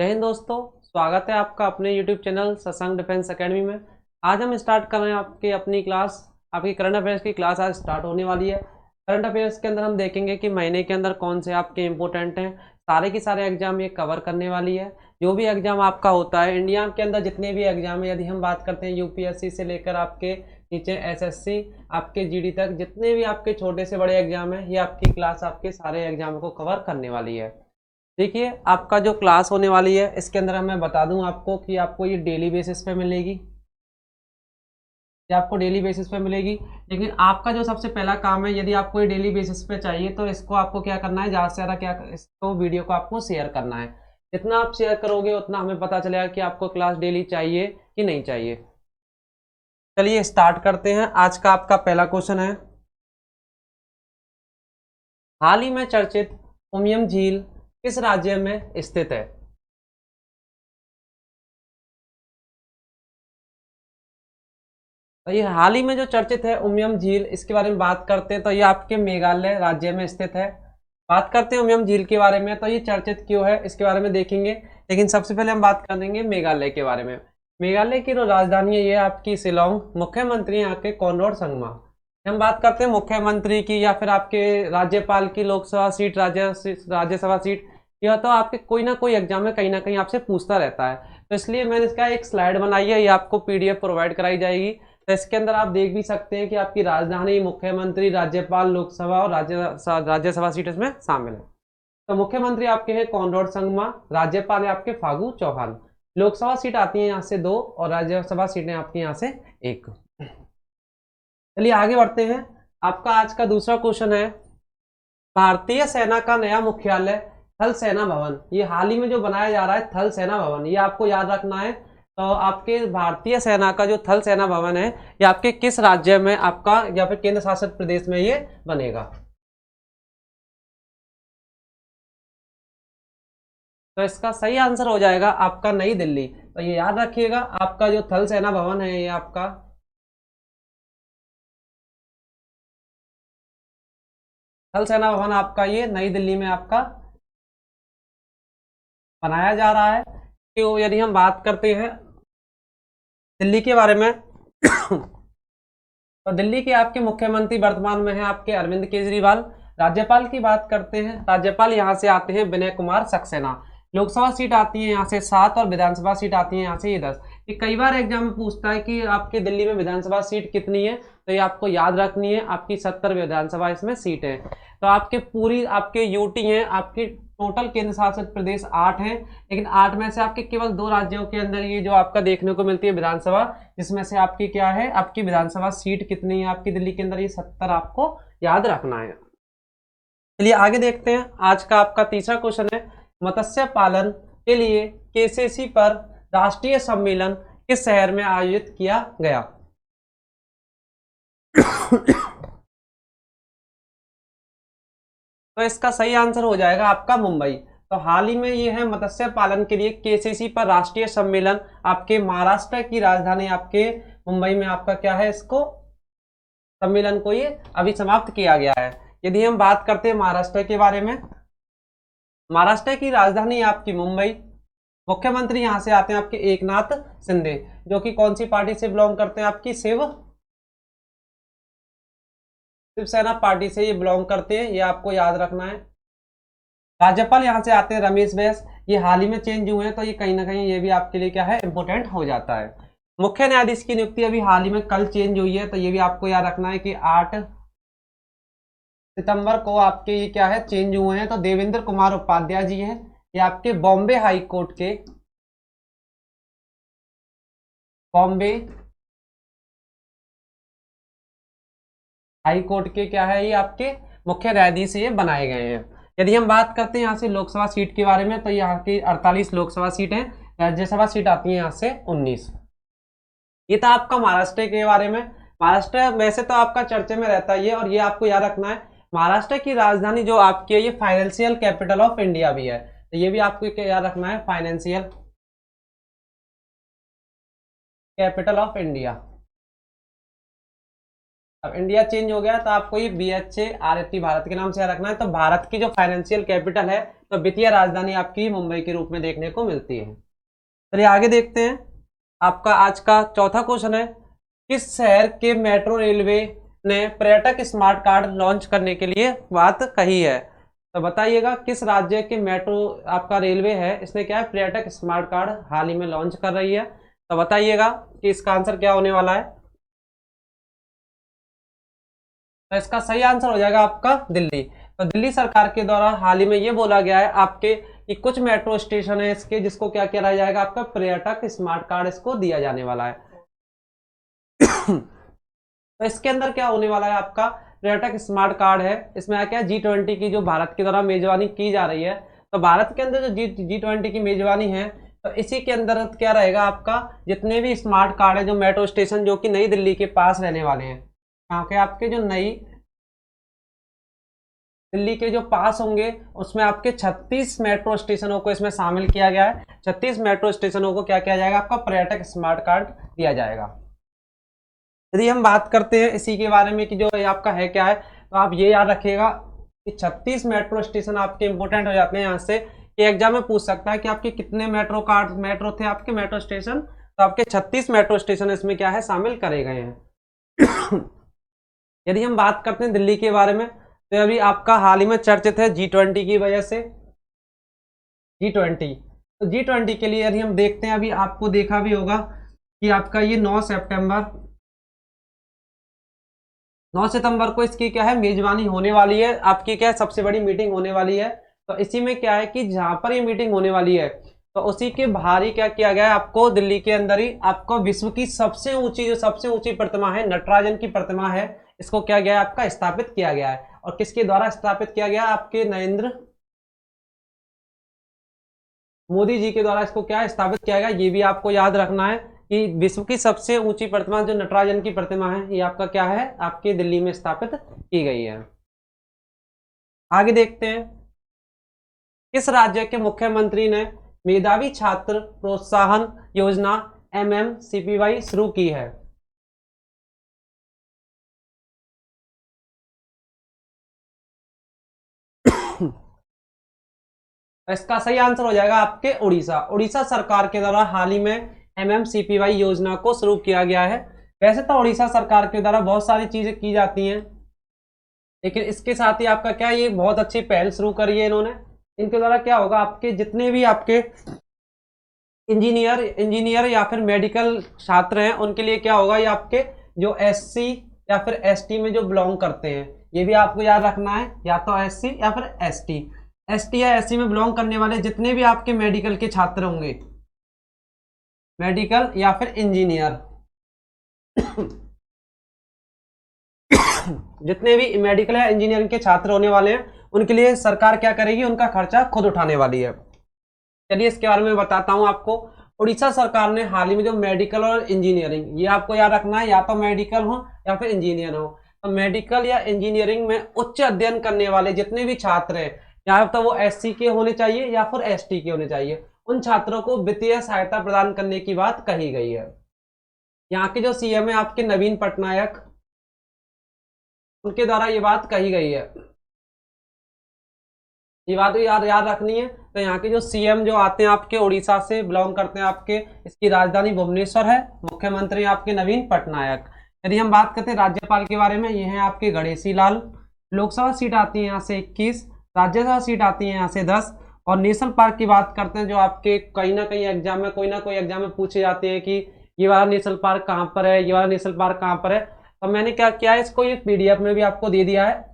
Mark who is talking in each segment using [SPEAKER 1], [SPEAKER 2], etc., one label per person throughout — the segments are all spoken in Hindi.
[SPEAKER 1] जय हिंद दोस्तों, स्वागत है आपका अपने YouTube चैनल सत्संग डिफेंस एकेडमी में। आज हम स्टार्ट कर रहे हैं आपकी अपनी क्लास। आपकी करंट अफेयर्स की क्लास आज स्टार्ट होने वाली है। करंट अफेयर्स के अंदर हम देखेंगे कि महीने के अंदर कौन से आपके इंपॉर्टेंट हैं। सारे के सारे एग्जाम ये कवर करने वाली है। जो भी एग्जाम आपका होता है इंडिया के अंदर, जितने भी एग्जाम है, यदि हम बात करते हैं यूपीएससी से लेकर आपके नीचे एसएससी, आपके जीडी तक, जितने भी आपके छोटे से बड़े एग्जाम है, ये आपकी क्लास आपके सारे एग्जाम को कवर करने वाली है। देखिए, आपका जो क्लास होने वाली है इसके अंदर मैं बता दूं आपको कि आपको ये डेली बेसिस पे मिलेगी। ये आपको डेली बेसिस पे मिलेगी। लेकिन आपका जो सबसे पहला काम है, यदि आपको ये डेली बेसिस पे चाहिए तो इसको आपको क्या करना है, ज़्यादा से ज़्यादा क्या, इसको वीडियो को आपको शेयर करना है। जितना आप शेयर करोगे उतना हमें पता चलेगा कि आपको क्लास डेली चाहिए कि नहीं चाहिए। चलिए स्टार्ट करते हैं। आज का आपका पहला क्वेश्चन है, हाल ही में चर्चित उमियम झील किस राज्य में स्थित है? तो ये हाल ही में जो चर्चित है उमियम झील, इसके बारे में बात करते हैं तो ये आपके मेघालय राज्य में स्थित है। बात करते हैं उमियम झील के बारे में, तो ये चर्चित क्यों है इसके बारे में देखेंगे। लेकिन सबसे पहले हम बात कर देंगे मेघालय के बारे में। मेघालय की जो राजधानी है ये आपकी शिलोंग। मुख्यमंत्री यहाँ के कॉनराड संगमा। हम बात करते हैं मुख्यमंत्री की या फिर आपके राज्यपाल की लोकसभा सीट, राज्यसभा सीट, यह तो आपके कोई ना कोई एग्जाम में कहीं ना कहीं आपसे पूछता रहता है। तो इसलिए मैंने इसका एक स्लाइड बनाई है, ये आपको पीडीएफ प्रोवाइड कराई जाएगी। तो इसके अंदर आप देख भी सकते हैं कि आपकी राजधानी, मुख्यमंत्री, राज्यपाल, लोकसभा और राज्यसभा सीट इसमें शामिल है। तो मुख्यमंत्री आपके हैं कॉनराड संगमा, राज्यपाल है आपके फागू चौहान। लोकसभा सीट आती है यहाँ से 2 और राज्यसभा सीटें आपकी यहाँ से 1। चलिए आगे बढ़ते हैं। आपका आज का दूसरा क्वेश्चन है, भारतीय सेना का नया मुख्यालय थल सेना भवन, ये हाल ही में जो बनाया जा रहा है थल सेना भवन, ये आपको याद रखना है। तो आपके भारतीय सेना का जो थल सेना भवन है ये आपके किस राज्य में आपका या फिर केंद्र शासित प्रदेश में ये बनेगा? तो इसका सही आंसर हो जाएगा आपका नई दिल्ली। तो ये याद रखिएगा, आपका जो थल सेना भवन है ये आपका थल सेना भवन आपका ये नई दिल्ली में आपका बनाया जा रहा है। तो यदि हम बात करते हैं दिल्ली के बारे में तो दिल्ली के आपके मुख्यमंत्री वर्तमान में हैं आपके अरविंद केजरीवाल। राज्यपाल की बात करते हैं, राज्यपाल यहाँ से आते हैं विनय कुमार सक्सेना। लोकसभा सीट आती है यहाँ से 7 और विधानसभा सीट आती है यहाँ से ये 10। ये कई बार एग्जाम में पूछता है कि आपके दिल्ली में विधानसभा सीट कितनी है, तो ये आपको याद रखनी है, आपकी 70 विधानसभा इसमें सीट है। तो आपके पूरी आपके यूटी है, आपकी टोटल केंद्र शासित प्रदेश 8 हैं। लेकिन 8 में से आपके केवल 2 राज्यों के अंदर ये जो आपका देखने को मिलती है विधानसभा, जिसमें से आपकी क्या है, आपकी विधानसभा सीट कितनी है आपकी दिल्ली के अंदर, ये 70 आपको याद रखना है। चलिए आगे देखते हैं। आज का आपका तीसरा क्वेश्चन है, मत्स्य पालन के लिए केसीसी पर राष्ट्रीय सम्मेलन किस शहर में आयोजित किया गया? तो इसका सही आंसर हो जाएगा आपका मुंबई। तो हाल ही में ये है मत्स्य पालन के लिए केसीसी पर राष्ट्रीय सम्मेलन, आपके महाराष्ट्र की राजधानी आपके मुंबई में आपका क्या है, इसको सम्मेलन को ये अभी समाप्त किया गया है। यदि हम बात करते हैं महाराष्ट्र के बारे में, महाराष्ट्र की राजधानी आपकी मुंबई। मुख्यमंत्री यहां से आते हैं आपके एकनाथ शिंदे, जो कि कौन सी पार्टी से बिलोंग करते हैं, आपकी शिवसेना पार्टी से ये बिलोंग करते हैं, ये आपको याद रखना है। राज्यपाल यहां से आते हैं रमेश बैस। ये हाल ही में चेंज हुए हैं, तो ये कहीं ना कहीं ये भी आपके लिए क्या है, इंपोर्टेंट हो जाता है। मुख्य न्यायाधीश की नियुक्ति अभी हाल ही में कल चेंज हुई है, तो ये भी आपको याद रखना है कि 8 सितंबर को आपके ये क्या है, चेंज हुए हैं। तो देवेंद्र कुमार उपाध्याय जी हैं, ये आपके बॉम्बे हाई कोर्ट के, बॉम्बे हाई कोर्ट के क्या है, ये आपके मुख्य न्यायाधीश ये बनाए गए हैं। यदि हम बात करते हैं यहाँ से लोकसभा सीट के बारे में, तो यहाँ की 48 लोकसभा सीट हैं, राज्यसभा सीट आती है यहाँ से 19। ये था आपका महाराष्ट्र के बारे में। महाराष्ट्र वैसे तो आपका चर्चे में रहता ही है, और ये आपको याद रखना है, महाराष्ट्र की राजधानी जो आपकी है ये फाइनेंशियल कैपिटल ऑफ इंडिया भी है। तो ये भी आपको क्या याद रखना है, फाइनेंशियल कैपिटल ऑफ इंडिया। अब इंडिया चेंज हो गया तो आपको ये BHA भारत के नाम से रखना है। तो भारत की जो फाइनेंशियल कैपिटल है, तो वित्तीय राजधानी आपकी मुंबई के रूप में देखने को मिलती है। चलिए आगे देखते हैं। आपका आज का चौथा क्वेश्चन है, किस शहर के मेट्रो रेलवे ने पर्यटक स्मार्ट कार्ड लॉन्च करने के लिए बात कही है? तो बताइएगा किस राज्य के मेट्रो आपका रेलवे है, इसने क्या है, पर्यटक स्मार्ट कार्ड हाल ही में लॉन्च कर रही है। तो बताइएगा कि इसका आंसर क्या होने वाला है। तो इसका सही आंसर हो जाएगा आपका दिल्ली। तो दिल्ली सरकार के द्वारा हाल ही में ये बोला गया है आपके कि कुछ मेट्रो स्टेशन है इसके, जिसको क्या किया जाएगा, आपका पर्यटक स्मार्ट कार्ड इसको दिया जाने वाला है। तो इसके अंदर क्या होने वाला है, आपका पर्यटक स्मार्ट कार्ड है, इसमें क्या G20 की जो भारत के द्वारा मेजबानी की जा रही है, तो भारत के अंदर जो G20 की मेजबानी है, तो इसी के अंदर क्या रहेगा, आपका जितने भी स्मार्ट कार्ड है जो मेट्रो स्टेशन जो कि नई दिल्ली के पास रहने वाले हैं, कहाँ के आपके जो नई दिल्ली के जो पास होंगे, उसमें आपके 36 मेट्रो स्टेशनों को इसमें शामिल किया गया है। 36 मेट्रो स्टेशनों को क्या किया जाएगा, आपका पर्यटक स्मार्ट कार्ड दिया जाएगा। यदि हम बात करते हैं इसी के बारे में कि जो ये आपका है क्या है, तो आप ये याद रखिएगा कि 36 मेट्रो स्टेशन आपके इंपोर्टेंट हो जाते हैं यहाँ से, कि एग्जाम में पूछ सकता है कि आपके कितने मेट्रो थे आपके मेट्रो स्टेशन, तो आपके 36 मेट्रो स्टेशन इसमें क्या है, शामिल करे गए हैं। यदि हम बात करते हैं दिल्ली के बारे में, तो अभी आपका हाल ही में चर्चित है G20 की वजह से। G20, तो G20 के लिए यदि हम देखते हैं, अभी आपको देखा भी होगा कि आपका ये 9 सितंबर को इसकी क्या है, मेजबानी होने वाली है, आपकी क्या है, सबसे बड़ी मीटिंग होने वाली है। तो इसी में क्या है कि जहां पर ये मीटिंग होने वाली है, तो उसी के बाहर ही क्या किया गया है, आपको दिल्ली के अंदर ही आपको विश्व की सबसे ऊंची प्रतिमा है, नटराजन की प्रतिमा है, इसको क्या गया है, आपका स्थापित किया गया है। और किसके द्वारा स्थापित किया गया, आपके नरेंद्र मोदी जी के द्वारा इसको क्या स्थापित किया गया, ये भी आपको याद रखना है कि विश्व की सबसे ऊंची प्रतिमा जो नटराजन की प्रतिमा है, ये आपका क्या है, आपके दिल्ली में स्थापित की गई है। आगे देखते हैं, किस राज्य के मुख्यमंत्री ने मेधावी छात्र प्रोत्साहन योजना MMCPY शुरू की है? इसका सही आंसर हो जाएगा आपके उड़ीसा। उड़ीसा सरकार के द्वारा हाल ही में MMCPY योजना को शुरू किया गया है। वैसे तो उड़ीसा सरकार के द्वारा बहुत सारी चीजें की जाती हैं, लेकिन इसके साथ ही आपका क्या, ये बहुत अच्छी पहल शुरू करी है इन्होंने। इनके द्वारा क्या होगा, आपके जितने भी आपके इंजीनियर या फिर मेडिकल छात्र हैं, उनके लिए क्या होगा, ये आपके जो SC या फिर ST में जो बिलोंग करते हैं, ये भी आपको याद रखना है, या तो SC या फिर ST या SC में बिलोंग करने वाले जितने भी आपके मेडिकल के छात्र होंगे, मेडिकल या फिर इंजीनियर, जितने भी मेडिकल या इंजीनियरिंग के छात्र होने वाले हैं, उनके लिए सरकार क्या करेगी, उनका खर्चा खुद उठाने वाली है। चलिए इसके बारे में बताता हूं आपको। उड़ीसा सरकार ने हाल ही में जो मेडिकल और इंजीनियरिंग, ये आपको याद रखना है, या तो मेडिकल हो या फिर इंजीनियर हो, तो मेडिकल या इंजीनियरिंग में उच्च अध्ययन करने वाले जितने भी छात्र हैं, या तो वो SC के होने चाहिए या फिर ST के होने चाहिए, उन छात्रों को वित्तीय सहायता प्रदान करने की बात कही गई है। यहाँ के जो CM है आपके नवीन पटनायक, उनके द्वारा ये बात कही गई है। ये बात भी याद याद रखनी है। तो यहाँ के जो CM जो आते हैं आपके उड़ीसा से बिलोंग करते हैं, आपके इसकी राजधानी भुवनेश्वर है, मुख्यमंत्री आपके नवीन पटनायक। यदि हम बात करते हैं राज्यपाल के बारे में, ये हैं आपके गणेशी लाल। लोकसभा सीट आती है यहाँ से 21, राज्यसभा सीट आती है यहाँ से 10। और नेशनल पार्क की बात करते हैं, जो आपके कहीं ना कहीं एग्जाम में, कोई ना कोई एग्जाम में पूछे जाते हैं कि ये वाला नेशनल पार्क कहाँ पर है, ये वाला नेशनल पार्क कहाँ पर है। तो मैंने क्या किया है, इसको ये PDF में भी आपको दे दिया है।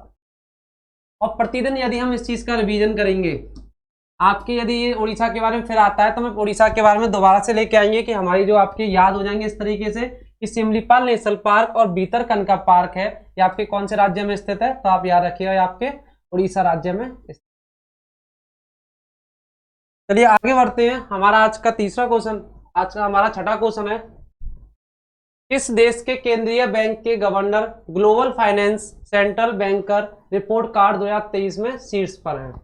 [SPEAKER 1] और प्रतिदिन यदि हम इस चीज का रिवीजन करेंगे, आपके यदि ये उड़ीसा के बारे में फिर आता है, तो मैं उड़ीसा के बारे में दोबारा से लेके आएंगे कि हमारी जो आपकी याद हो जाएंगे इस तरीके से कि सिमलीपाल नेशनल पार्क और भीतरकनिका पार्क है, ये आपके कौन से राज्य में स्थित है, तो आप याद रखिएगा ये आपके उड़ीसा राज्य में स्थित। चलिए आगे बढ़ते हैं। हमारा आज का तीसरा क्वेश्चन, आज का हमारा छठा क्वेश्चन है, किस देश के केंद्रीय बैंक के governor global finance central banker report card 2023 में शीर्ष पर हैं?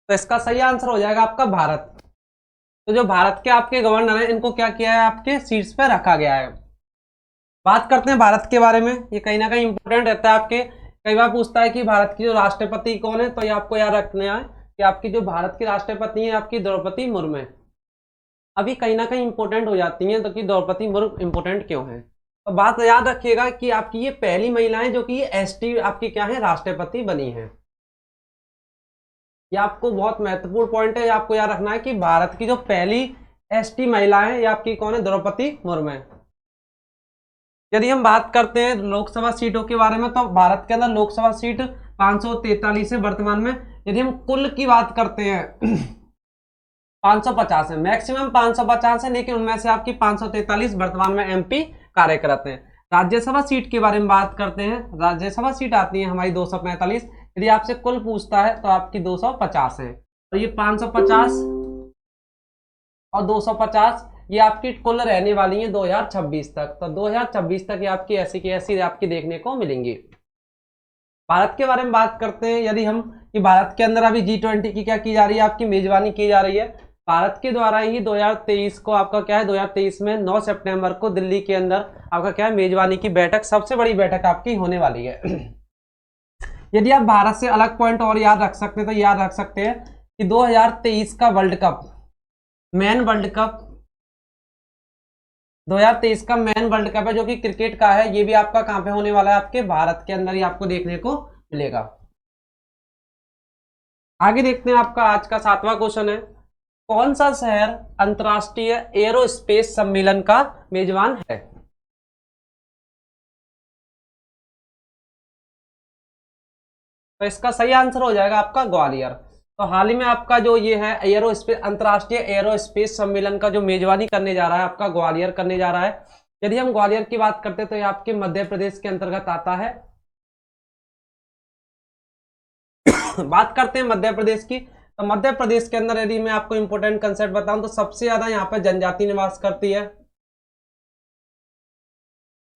[SPEAKER 1] तो इसका सही आंसर हो जाएगा आपका भारत। तो जो भारत के आपके गवर्नर हैं इनको क्या किया है, आपके सीट्स पे रखा गया है। बात करते हैं भारत के बारे में, ये कहीं ना कहीं इंपॉर्टेंट रहता है आपके, कई बार पूछता है कि भारत की जो राष्ट्रपति कौन है, तो ये आपको याद रखना है कि आपकी जो भारत की राष्ट्रपति है आपकी द्रौपदी मुर्मू है। अभी कहीं ना कहीं इंपॉर्टेंट हो जाती हैं, तो कि द्रौपदी मुर्मू इंपॉर्टेंट क्यों है। तो बात याद रखिएगा कि आपकी ये पहली महिला है जो कि एसटी आपकी क्या है, राष्ट्रपति बनी है। ये आपको बहुत महत्वपूर्ण पॉइंट है, आपको याद रखना है कि भारत की जो पहली एसटी महिला है ये आपकी कौन है, द्रौपदी मुर्मू है। यदि हम बात करते हैं लोकसभा सीटों के बारे में, तो भारत के अंदर लोकसभा सीट 543 है वर्तमान में। यदि हम कुल की बात करते हैं 550 है, मैक्सिमम 550 है, लेकिन उनमें से आपकी 543 वर्तमान में एमपी कार्यरत हैं। राज्यसभा सीट के बारे में बात करते हैं, राज्यसभा सीट आती है हमारी 245। यदि आपसे कुल पूछता है तो आपकी 250 है। तो ये 550 और 250 ये आपकी कुल रहने वाली है 2026 तक। तो 2026 तक ये आपकी ऐसी की ऐसी आपकी देखने को मिलेंगी। भारत के बारे में बात करते हैं यदि हम, कि भारत के अंदर अभी G20 की क्या की जा रही है, आपकी मेजबानी की जा रही है। भारत के द्वारा ही 2023 को आपका क्या है, 2023 में 9 सितंबर को दिल्ली के अंदर आपका क्या है, मेजबानी की बैठक, सबसे बड़ी बैठक आपकी होने वाली है। यदि आप भारत से अलग पॉइंट और याद रख सकते हैं तो याद रख सकते हैं कि 2023 का world cup, man world cup 2023 का मैन वर्ल्ड कप है जो कि क्रिकेट का है, ये भी आपका कहां पे होने वाला है, आपके भारत के अंदर ही आपको देखने को मिलेगा। आगे देखते हैं, आपका आज का 7वां क्वेश्चन है, कौन सा शहर अंतरराष्ट्रीय एरोस्पेस सम्मेलन का मेजबान है। तो इसका सही आंसर हो जाएगा आपका ग्वालियर। तो हाल ही में आपका जो ये है एरोस्पेस, अंतरराष्ट्रीय एरोस्पेस सम्मेलन का जो मेजबानी करने जा रहा है आपका ग्वालियर करने जा रहा है। यदि हम ग्वालियर की बात करते हैं तो ये आपके मध्य प्रदेश के अंतर्गत आता है। बात करते हैं मध्य प्रदेश की, तो मध्य प्रदेश के अंदर यदि मैं आपको इंपॉर्टेंट कंसेप्ट बताऊं तो सबसे ज्यादा यहाँ पर जनजाति निवास करती है,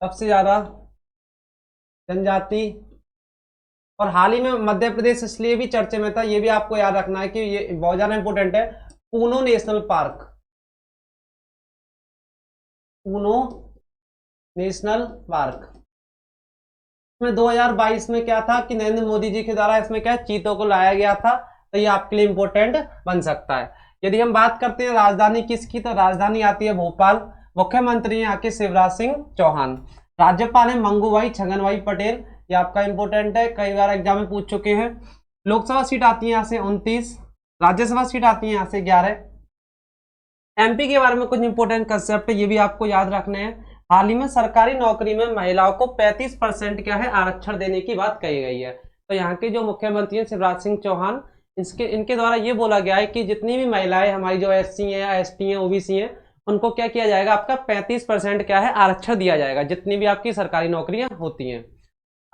[SPEAKER 1] सबसे ज्यादा जनजाति। और हाल ही में मध्य प्रदेश इसलिए भी चर्चे में था, ये भी आपको याद रखना है कि ये बहुत ज्यादा इंपॉर्टेंट है, पूनो नेशनल पार्क, पूनो नेशनल पार्क में 2022 में क्या था कि नरेंद्र मोदी जी के द्वारा इसमें क्या चीतों को लाया गया था। तो ये आपके लिए इंपॉर्टेंट बन सकता है। यदि हम बात करते हैं राजधानी किसकी, तो राजधानी आती है भोपाल। मुख्यमंत्री यहाँ के शिवराज सिंह चौहान। राज्यपाल है मंगूभाई छगन भाई पटेल, ये आपका इंपॉर्टेंट है, कई बार एग्जाम में पूछ चुके हैं। लोकसभा सीट आती है यहाँ से 29, राज्यसभा सीट आती है यहाँ से 11। एमपी के बारे में कुछ इंपॉर्टेंट कंसेप्ट ये भी आपको याद रखने हैं। हाल ही में सरकारी नौकरी में महिलाओं को 35% क्या है, आरक्षण देने की बात कही गई है। तो यहाँ के जो मुख्यमंत्री हैं शिवराज सिंह चौहान, इनके द्वारा ये बोला गया है कि जितनी भी महिलाएं हमारी जो एससी हैं, एसटी हैं, ओबीसी हैं, उनको क्या किया जाएगा, आपका 35% क्या है, आरक्षण दिया जाएगा जितनी भी आपकी सरकारी नौकरियां होती हैं।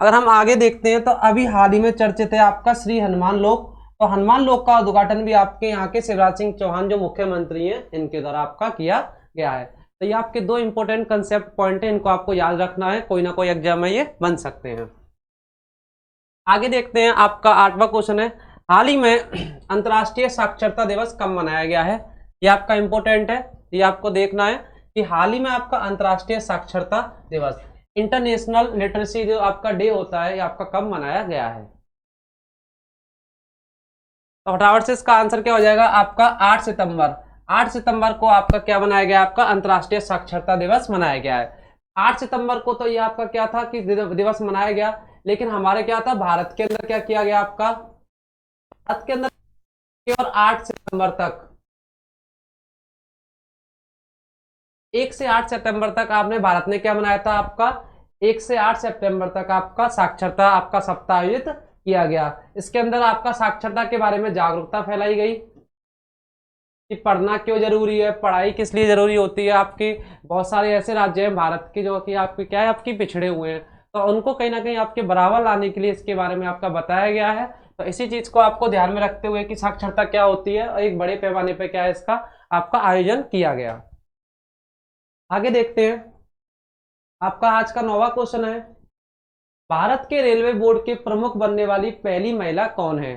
[SPEAKER 1] अगर हम आगे देखते हैं तो अभी हाल ही में चर्चित है आपका श्री हनुमान लोक। तो हनुमान लोक का उद्घाटन भी आपके यहाँ के शिवराज सिंह चौहान जो मुख्यमंत्री हैं इनके द्वारा आपका किया गया है। तो ये आपके दो इंपॉर्टेंट कंसेप्ट पॉइंट है, इनको आपको याद रखना है, कोई ना कोई एग्जाम में ये बन सकते हैं। आगे देखते हैं, आपका 8वां क्वेश्चन है, हाल ही में अंतर्राष्ट्रीय साक्षरता दिवस कब मनाया गया है। ये आपका इंपॉर्टेंट है, ये आपको देखना है कि हाल ही में आपका अंतर्राष्ट्रीय साक्षरता दिवस, इंटरनेशनल लिटरेसी जो आपका डे होता है, ये आपका कब मनाया गया है। तो फटाफट से इसका आंसर क्या हो जाएगा, आपका 8 सितंबर। 8 सितंबर को आपका क्या बनाया गया, आपका अंतर्राष्ट्रीय साक्षरता दिवस मनाया गया है। 8 सितंबर को तो ये आपका क्या था कि दिवस मनाया गया, लेकिन हमारे क्या था भारत के अंदर क्या किया गया, आपका भारत के अंदर और 8 सितंबर तक, 1 से 8 सितंबर तक आपने भारत ने क्या मनाया था, आपका 1 से 8 सितंबर तक आपका साक्षरता आपका सप्ताह आयोजित किया गया। इसके अंदर आपका साक्षरता के बारे में जागरूकता फैलाई गई कि पढ़ना क्यों जरूरी है, पढ़ाई किस लिए जरूरी होती है। आपकी बहुत सारे ऐसे राज्य हैं भारत के जो कि आपके क्या है, आपकी पिछड़े हुए हैं, तो उनको कहीं ना कहीं आपके बराबर लाने के लिए इसके बारे में आपका बताया गया है। तो इसी चीज को आपको ध्यान में रखते हुए कि साक्षरता क्या होती है और एक बड़े पैमाने पर क्या है इसका आपका आयोजन किया गया। आगे देखते हैं, आपका आज का 9वां क्वेश्चन है, भारत के रेलवे बोर्ड के प्रमुख बनने वाली पहली महिला कौन है।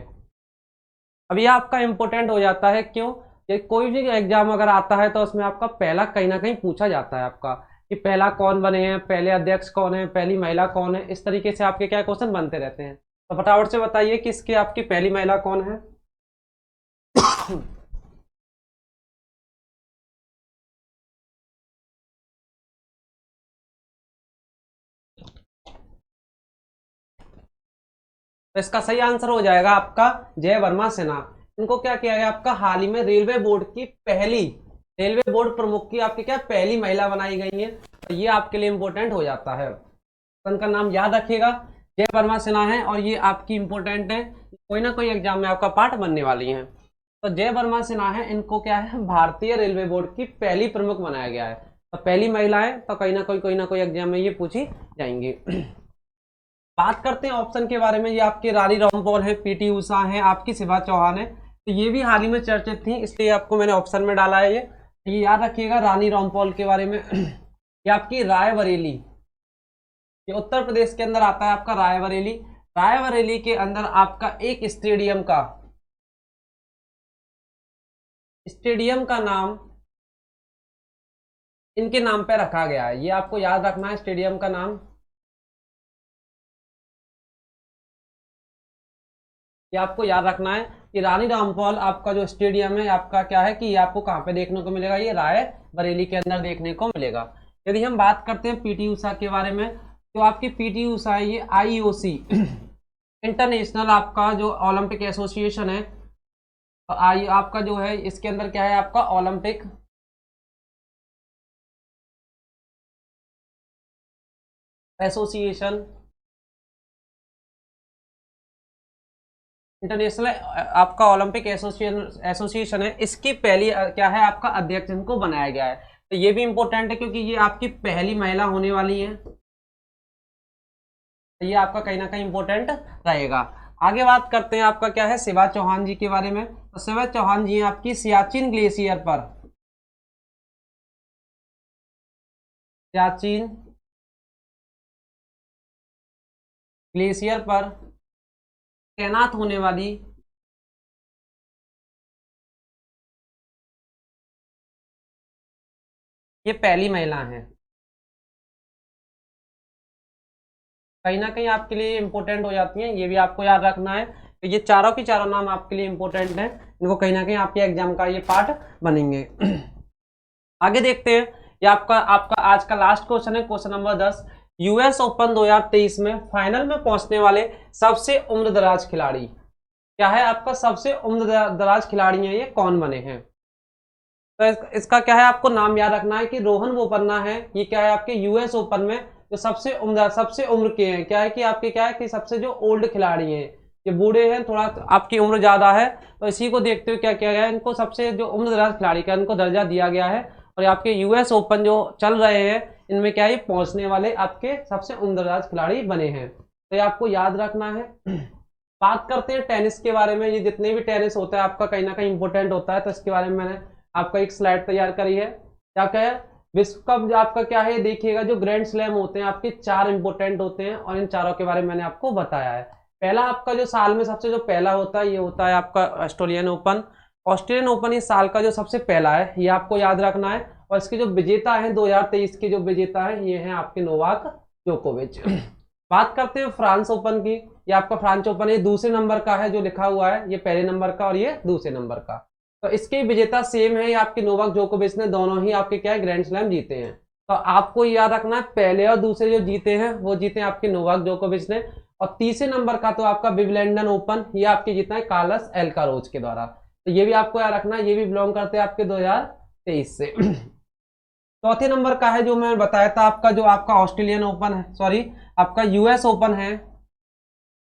[SPEAKER 1] अब ये आपका इंपॉर्टेंट हो जाता है, क्यों? ये कोई भी एग्जाम अगर आता है तो उसमें आपका पहला कहीं ना कहीं पूछा जाता है आपका कि पहला कौन बने हैं, पहले अध्यक्ष कौन है, पहली महिला कौन है, इस तरीके से आपके क्या क्वेश्चन बनते रहते हैं। तो फटाफट से बताइए कि इसकी आपकी पहली महिला कौन है। तो इसका सही आंसर हो जाएगा आपका जय वर्मा सिन्हा। इनको क्या किया गया, आपका हाल ही में रेलवे बोर्ड की पहली, रेलवे बोर्ड प्रमुख की आपकी क्या पहली महिला बनाई गई है। तो ये आपके लिए इंपॉर्टेंट हो जाता है, तो इनका नाम याद रखिएगा, जय वर्मा सिन्हा है, और ये आपकी इंपॉर्टेंट है, कोई ना कोई एग्जाम में आपका पार्ट बनने वाली है। तो जय वर्मा सिन्हा है, इनको क्या है भारतीय रेलवे बोर्ड की पहली प्रमुख बनाया गया है। तो पहली महिला है, तो कहीं ना कोई एग्जाम में ये पूछी जाएंगी। बात करते हैं ऑप्शन के बारे में, ये आपके रानी रामपाल है, पीटी उषा है, आपकी शिवा चौहान है। तो ये भी हाल ही में चर्चित थी, इसलिए आपको मैंने ऑप्शन में डाला है ये याद रखिएगा रानी रामपाल के बारे में। ये आपकी रायबरेली, ये उत्तर प्रदेश के अंदर आता है आपका रायबरेली। रायबरेली के अंदर आपका एक स्टेडियम का नाम इनके नाम पे रखा गया है, ये आपको याद रखना है स्टेडियम का नाम। ये आपको याद रखना है कि रानी रामपाल आपका जो स्टेडियम है आपका क्या है कि ये आपको कहाँ पे देखने को मिलेगा, ये रायबरेली के अंदर देखने को मिलेगा। यदि हम बात करते हैं पीटी उषा के बारे में, तो आपकी पीटी उषा है ये आईओसी इंटरनेशनल आपका जो ओलंपिक एसोसिएशन है, आई आपका जो है इसके अंदर क्या है आपका ओलंपिक एसोसिएशन, इंटरनेशनल आपका ओलंपिक एसोसिएशन है, इसकी पहली क्या है आपका अध्यक्ष इनको बनाया गया है। तो ये भी इंपॉर्टेंट है क्योंकि ये आपकी पहली महिला होने वाली है, तो ये आपका कहीं ना कहीं इंपॉर्टेंट रहेगा। आगे बात करते हैं आपका क्या है शिवा चौहान जी के बारे में। तो शिवा चौहान जी आपकी सियाचिन ग्लेशियर पर, सियाचिन ग्लेशियर पर तैनात होने वाली ये पहली महिला है। कहीं ना कहीं आपके लिए इंपॉर्टेंट हो जाती हैं, ये भी आपको याद रखना है। तो ये चारों की चारों नाम आपके लिए इंपॉर्टेंट हैं, इनको कहीं ना कहीं आपके एग्जाम का ये पार्ट बनेंगे। आगे देखते हैं, ये आपका आपका आज का लास्ट क्वेश्चन है, क्वेश्चन नंबर 10। यूएस ओपन 2023 में फाइनल में पहुंचने वाले सबसे उम्र दराज खिलाड़ी क्या है आपका, सबसे उम्र दराज खिलाड़ी है ये कौन बने हैं। तो इसका क्या है आपको नाम याद रखना है कि रोहन बोपन्ना है, ये क्या है आपके यूएस ओपन में जो सबसे उम्र के हैं, क्या है कि आपके क्या है कि सबसे जो ओल्ड खिलाड़ी हैं, ये बूढ़े हैं, थोड़ा आपकी उम्र ज्यादा है, तो इसी को देखते हुए क्या किया गया है, इनको सबसे जो उम्र दराज खिलाड़ी का इनको दर्जा दिया गया है। और आपके यूएस ओपन जो चल रहे हैं इनमें क्या है पहुंचने वाले आपके सबसे उम्र दराज खिलाड़ी बने हैं, तो ये आपको याद रखना है। बात करते हैं टेनिस के बारे में, ये जितने भी टेनिस होता है आपका कहीं ना कहीं इंपॉर्टेंट होता है, तो इसके बारे में मैंने आपका एक स्लाइड तैयार करी है। क्या क्या है विश्व कप आपका क्या है, देखिएगा जो ग्रैंड स्लैम होते हैं आपके 4 इंपॉर्टेंट होते हैं, और इन चारों के बारे में मैंने आपको बताया है। पहला आपका जो साल में सबसे जो पहला होता है ये होता है आपका ऑस्ट्रेलियन ओपन। ऑस्ट्रेलियन ओपन इस साल का जो सबसे पहला है, ये आपको याद रखना है। और इसके जो विजेता है 2023 के जो विजेता है ये हैं आपके नोवाक जोकोविच। बात करते हैं फ्रांस ओपन की, ये आपका फ्रांस ओपन ये दूसरे नंबर का है, जो लिखा हुआ है ये पहले नंबर का और ये दूसरे नंबर का। तो इसके विजेता सेम है, ये आपके नोवाक जोकोविच ने दोनों ही आपके क्या है ग्रैंड स्लैम जीते हैं। तो आपको याद रखना है पहले और दूसरे जो जीते हैं वो जीते हैं आपके नोवाक जोकोविच ने, और तीसरे नंबर का तो आपका विंबलडन ओपन ये आपके जीता है कार्लोस अल्काराज के द्वारा। तो ये भी आपको याद रखना है, ये भी बिलोंग करते हैं आपके 2023 से। चौथे नंबर का है जो मैं बताया था आपका जो आपका ऑस्ट्रेलियन ओपन है, सॉरी आपका यूएस ओपन है,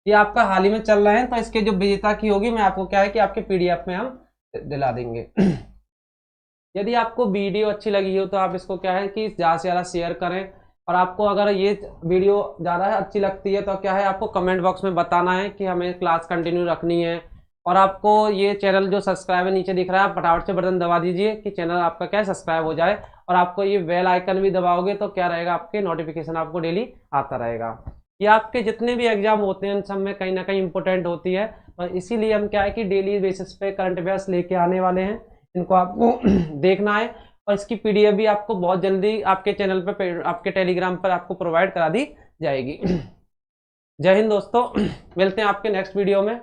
[SPEAKER 1] ये आपका हाल ही में चल रहे हैं। तो इसके जो विजेता की होगी मैं आपको क्या है कि आपके पीडीएफ में हम दिला देंगे। यदि आपको वीडियो अच्छी लगी हो तो आप इसको क्या है कि ज़्यादा से ज़्यादा शेयर करें, और आपको अगर ये वीडियो ज़्यादा अच्छी लगती है तो क्या है आपको कमेंट बॉक्स में बताना है कि हमें क्लास कंटिन्यू रखनी है। और आपको ये चैनल जो सब्सक्राइब है नीचे दिख रहा है, फटाफट से बटन दबा दीजिए कि चैनल आपका क्या है सब्सक्राइब हो जाए, और आपको ये बेल आइकन भी दबाओगे तो क्या रहेगा आपके नोटिफिकेशन आपको डेली आता रहेगा। ये आपके जितने भी एग्जाम होते हैं उन सब में कहीं ना कहीं इंपॉर्टेंट होती है, और इसीलिए हम क्या है कि डेली बेसिस पे करंट अफेयर्स लेके आने वाले हैं, इनको आपको देखना है। और इसकी पीडीएफ भी आपको बहुत जल्दी आपके चैनल पे, आपके टेलीग्राम पर आपको प्रोवाइड करा दी जाएगी। जय हिंद दोस्तों, मिलते हैं आपके नेक्स्ट वीडियो में।